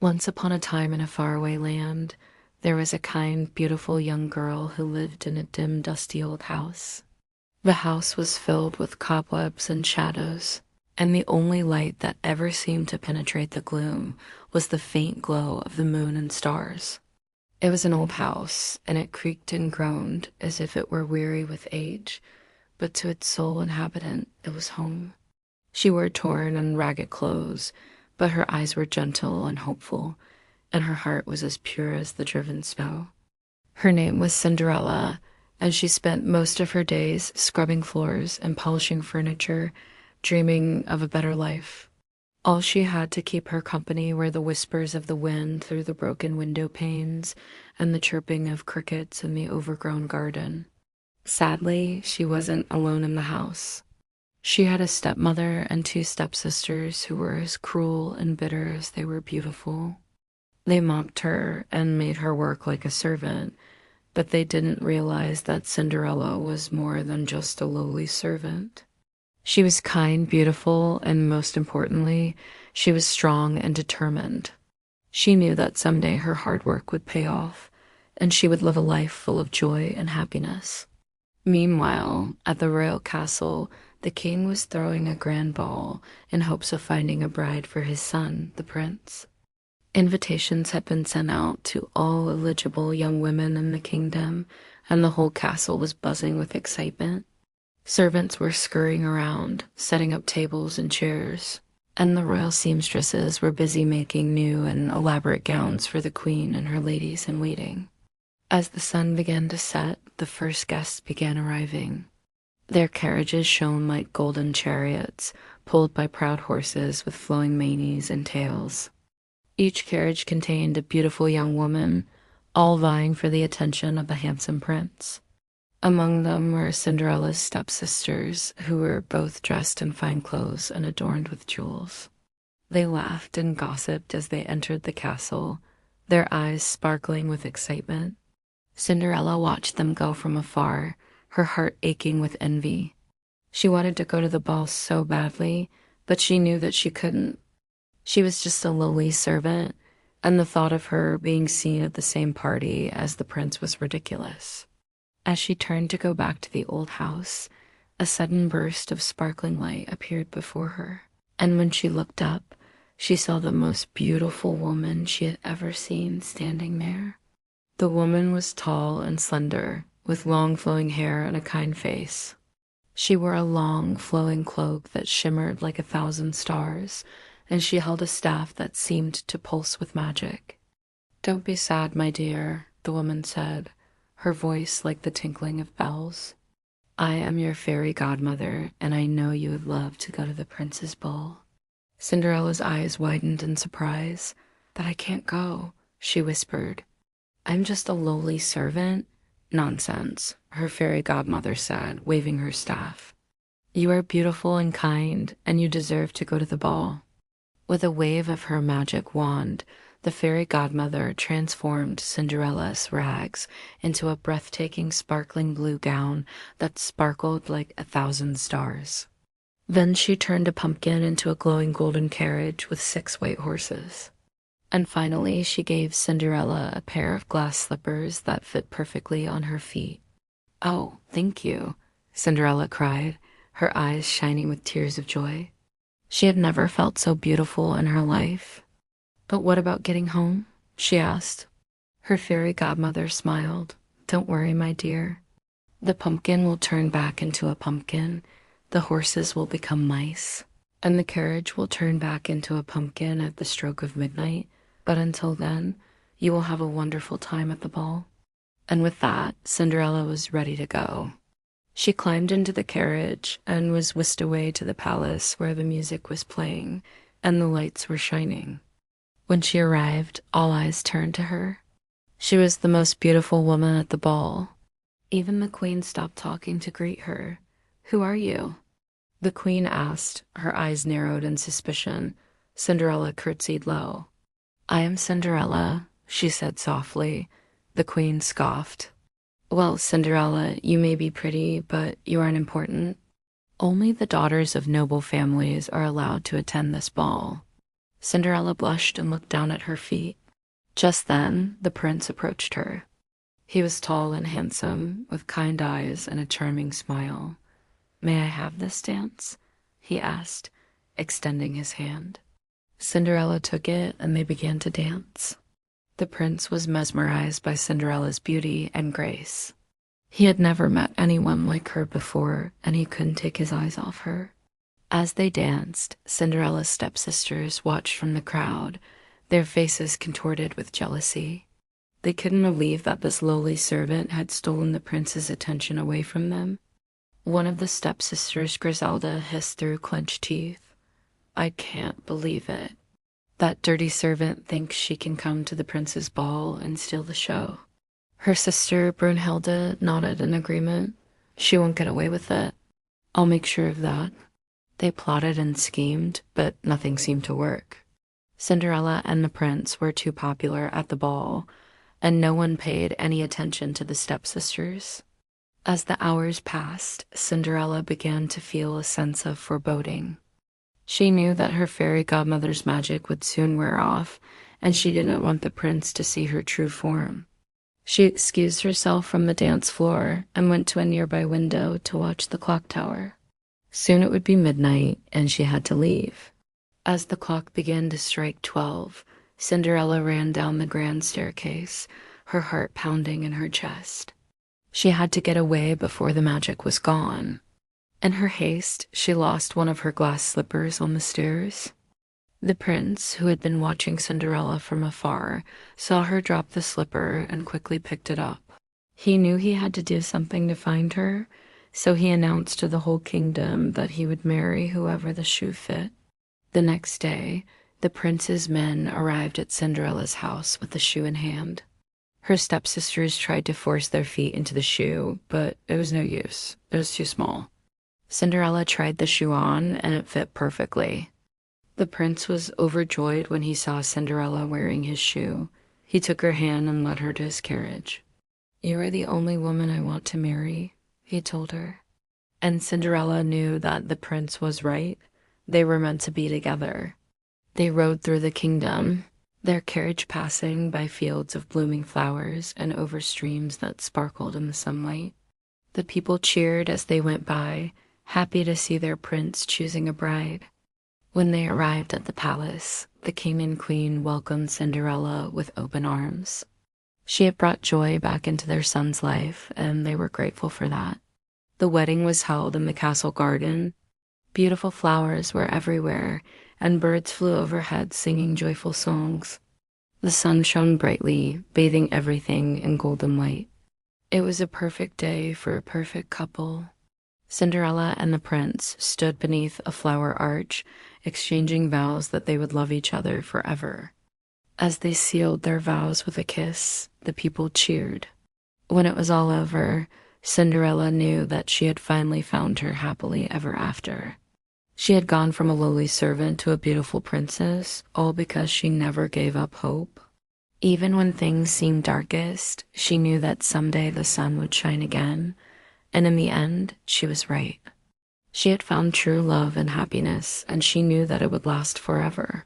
Once upon a time in a faraway land, there was a kind, beautiful young girl who lived in a dim, dusty old house. The house was filled with cobwebs and shadows, and the only light that ever seemed to penetrate the gloom was the faint glow of the moon and stars. It was an old house, and it creaked and groaned as if it were weary with age, but to its sole inhabitant it was home. She wore torn and ragged clothes, but her eyes were gentle and hopeful, and her heart was as pure as the driven snow. Her name was Cinderella, and she spent most of her days scrubbing floors and polishing furniture, dreaming of a better life. All she had to keep her company were the whispers of the wind through the broken window panes and the chirping of crickets in the overgrown garden. Sadly, she wasn't alone in the house. She had a stepmother and two stepsisters who were as cruel and bitter as they were beautiful. They mocked her and made her work like a servant, but they didn't realize that Cinderella was more than just a lowly servant. She was kind, beautiful, and most importantly, she was strong and determined. She knew that someday her hard work would pay off, and she would live a life full of joy and happiness. Meanwhile, at the royal castle, the king was throwing a grand ball in hopes of finding a bride for his son, the prince. Invitations had been sent out to all eligible young women in the kingdom, and the whole castle was buzzing with excitement. Servants were scurrying around, setting up tables and chairs, and the royal seamstresses were busy making new and elaborate gowns for the queen and her ladies in waiting. As the sun began to set, the first guests began arriving. Their carriages shone like golden chariots, pulled by proud horses with flowing manes and tails. Each carriage contained a beautiful young woman, all vying for the attention of the handsome prince. Among them were Cinderella's stepsisters, who were both dressed in fine clothes and adorned with jewels. They laughed and gossiped as they entered the castle, their eyes sparkling with excitement. Cinderella watched them go from afar, her heart aching with envy. She wanted to go to the ball so badly, but she knew that she couldn't. She was just a lowly servant, and the thought of her being seen at the same party as the prince was ridiculous. As she turned to go back to the old house, a sudden burst of sparkling light appeared before her, and when she looked up, she saw the most beautiful woman she had ever seen standing there. The woman was tall and slender, with long flowing hair and a kind face. She wore a long flowing cloak that shimmered like 1,000 stars, and she held a staff that seemed to pulse with magic. "Don't be sad, my dear," the woman said, her voice like the tinkling of bells. "I am your fairy godmother, and I know you would love to go to the prince's ball." Cinderella's eyes widened in surprise. "But I can't go," she whispered. "I'm just a lowly servant." "Nonsense," her fairy godmother said, waving her staff. "You are beautiful and kind, and you deserve to go to the ball." With a wave of her magic wand, the fairy godmother transformed Cinderella's rags into a breathtaking sparkling blue gown that sparkled like 1,000 stars. Then she turned a pumpkin into a glowing golden carriage with 6 white horses. And finally, she gave Cinderella a pair of glass slippers that fit perfectly on her feet. "Oh, thank you," Cinderella cried, her eyes shining with tears of joy. She had never felt so beautiful in her life. "But what about getting home?" she asked. Her fairy godmother smiled. "Don't worry, my dear. The pumpkin will turn back into a pumpkin, the horses will become mice, and the carriage will turn back into a pumpkin at the stroke of midnight. But until then, you will have a wonderful time at the ball." And with that, Cinderella was ready to go. She climbed into the carriage and was whisked away to the palace where the music was playing and the lights were shining. When she arrived, all eyes turned to her. She was the most beautiful woman at the ball. Even the queen stopped talking to greet her. "Who are you?" the queen asked, her eyes narrowed in suspicion. Cinderella curtsied low. "I am Cinderella," she said softly. The queen scoffed. "Well, Cinderella, you may be pretty, but you aren't important. Only the daughters of noble families are allowed to attend this ball." Cinderella blushed and looked down at her feet. Just then, the prince approached her. He was tall and handsome, with kind eyes and a charming smile. "May I have this dance?" he asked, extending his hand. Cinderella took it and they began to dance. The prince was mesmerized by Cinderella's beauty and grace. He had never met anyone like her before, and he couldn't take his eyes off her. As they danced, Cinderella's stepsisters watched from the crowd, their faces contorted with jealousy. They couldn't believe that this lowly servant had stolen the prince's attention away from them. One of the stepsisters, Griselda, hissed through clenched teeth, "I can't believe it. That dirty servant thinks she can come to the prince's ball and steal the show." Her sister, Brunhilde, nodded in agreement. "She won't get away with it. I'll make sure of that." They plotted and schemed, but nothing seemed to work. Cinderella and the prince were too popular at the ball, and no one paid any attention to the stepsisters. As the hours passed, Cinderella began to feel a sense of foreboding. She knew that her fairy godmother's magic would soon wear off, and she didn't want the prince to see her true form. She excused herself from the dance floor and went to a nearby window to watch the clock tower. Soon it would be midnight, and she had to leave. As the clock began to strike 12, Cinderella ran down the grand staircase, her heart pounding in her chest. She had to get away before the magic was gone. In her haste, she lost one of her glass slippers on the stairs. The prince, who had been watching Cinderella from afar, saw her drop the slipper and quickly picked it up. He knew he had to do something to find her, so he announced to the whole kingdom that he would marry whoever the shoe fit. The next day, the prince's men arrived at Cinderella's house with the shoe in hand. Her stepsisters tried to force their feet into the shoe, but it was no use. It was too small. Cinderella tried the shoe on, and it fit perfectly. The prince was overjoyed when he saw Cinderella wearing his shoe. He took her hand and led her to his carriage. "You are the only woman I want to marry," he told her. And Cinderella knew that the prince was right. They were meant to be together. They rode through the kingdom, their carriage passing by fields of blooming flowers and over streams that sparkled in the sunlight. The people cheered as they went by, happy to see their prince choosing a bride. When they arrived at the palace, the king and queen welcomed Cinderella with open arms. She had brought joy back into their son's life, and they were grateful for that. The wedding was held in the castle garden. Beautiful flowers were everywhere, and birds flew overhead singing joyful songs. The sun shone brightly, bathing everything in golden light. It was a perfect day for a perfect couple. Cinderella and the prince stood beneath a flower arch, exchanging vows that they would love each other forever. As they sealed their vows with a kiss, the people cheered. When it was all over, Cinderella knew that she had finally found her happily ever after. She had gone from a lowly servant to a beautiful princess, all because she never gave up hope. Even when things seemed darkest, she knew that someday the sun would shine again, and in the end, she was right. She had found true love and happiness, and she knew that it would last forever.